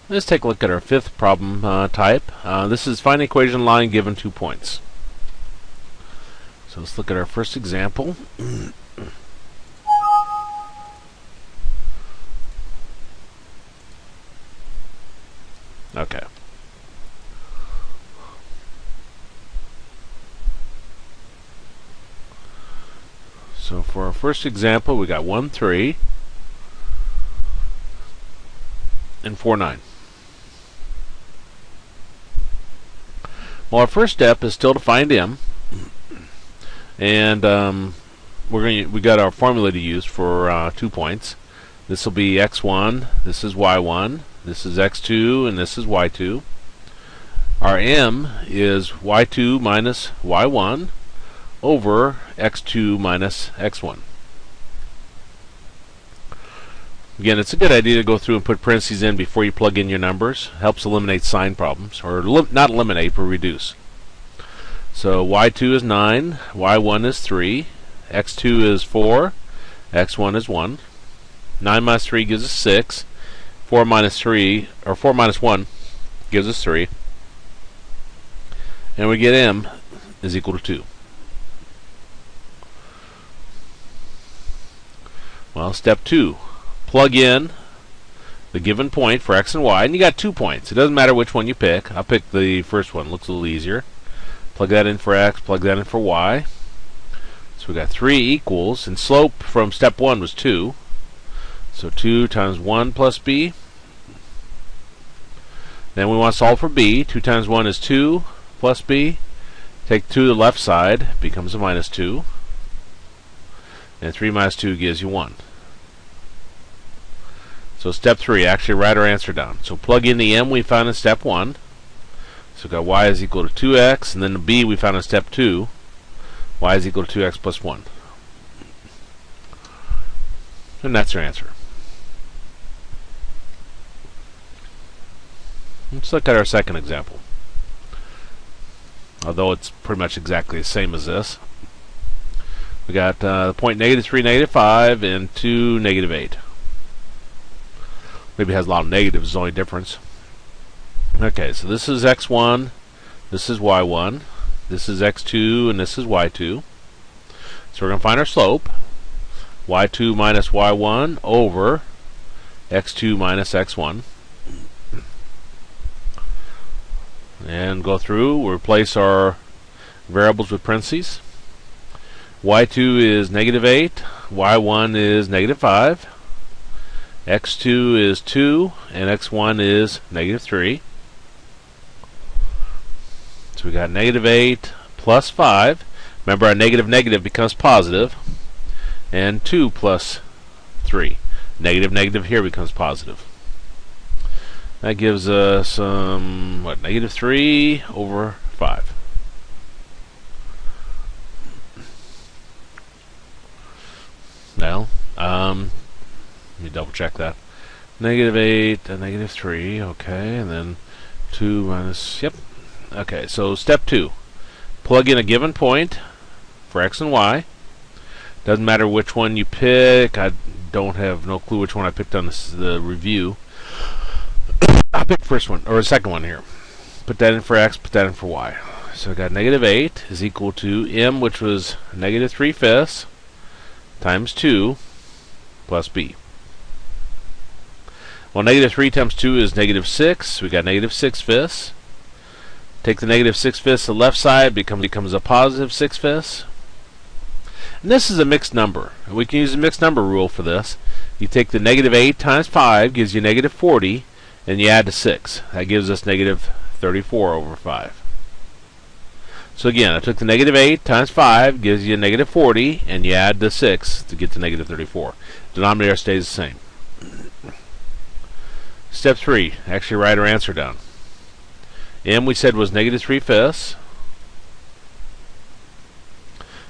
Let's take a look at our fifth problem type. This is find equation line given 2 points. So let's look at our first example. Okay. So for our first example, we got 1, 3 and 4, 9. Well, our first step is still to find m, and we got our formula to use for 2 points. This will be x1, this is y1, this is x2, and this is y2. Our m is y2 minus y1 over x2 minus x1. Again, it's a good idea to go through and put parentheses in before you plug in your numbers. Helps eliminate sign problems, or not eliminate, but reduce. So y2 is 9, y1 is 3, x2 is 4, x1 is 1. 9 minus 3 gives us 6. 4 minus 3, or 4 minus 1 gives us 3. And we get m is equal to 2. Well, step 2. Plug in the given point for x and y, and you got 2 points. It doesn't matter which one you pick. I'll pick the first one. Looks a little easier. Plug that in for x, plug that in for y. So we got 3 equals, and slope from step 1 was 2. So 2 times 1 plus b. Then we want to solve for b. 2 times 1 is 2 plus b. Take 2 to the left side, becomes a minus 2. And 3 minus 2 gives you 1. So step 3, actually write our answer down. So plug in the m we found in step 1. So we've got y is equal to 2x, and then the b we found in step 2. Y is equal to 2x plus 1. And that's our answer. Let's look at our second example. Although it's pretty much exactly the same as this. We got the point -3, -5, and 2, -8. Maybe it has a lot of negatives, is the only difference. Okay, so this is x1, this is y1, this is x2, and this is y2. So we're going to find our slope. y2 minus y1 over x2 minus x1. And go through, we'll replace our variables with parentheses. y2 is -8, y1 is -5. x2 is 2, and x1 is -3. So we got -8 plus 5. Remember, our negative becomes positive. And 2 plus 3. Negative here becomes positive. That gives us, -3 over 5. Now, let me double check that. -8 and -3, okay, and then 2 minus, yep. Okay, so step 2. Plug in a given point for x and y. Doesn't matter which one you pick. I don't have no clue which one I picked on the review. I'll pick the first one, or the second one here. Put that in for x, put that in for y. So I got -8 is equal to m, which was -3/5 times 2 plus b. Well, -3 times 2 is -6. We got -6/5. Take the -6/5 to the left side, becomes a positive 6/5. And this is a mixed number. We can use the mixed number rule for this. You take the -8 times 5, gives you -40, and you add to 6. That gives us -34 over 5. So again, I took the -8 times 5, gives you -40, and you add the 6 to get to -34. Denominator stays the same. Step 3, actually write our answer down. M we said was -3/5.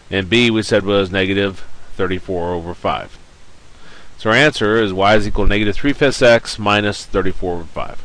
And B we said was -34 over 5. So our answer is y is equal to -3/5 x minus 34 over 5.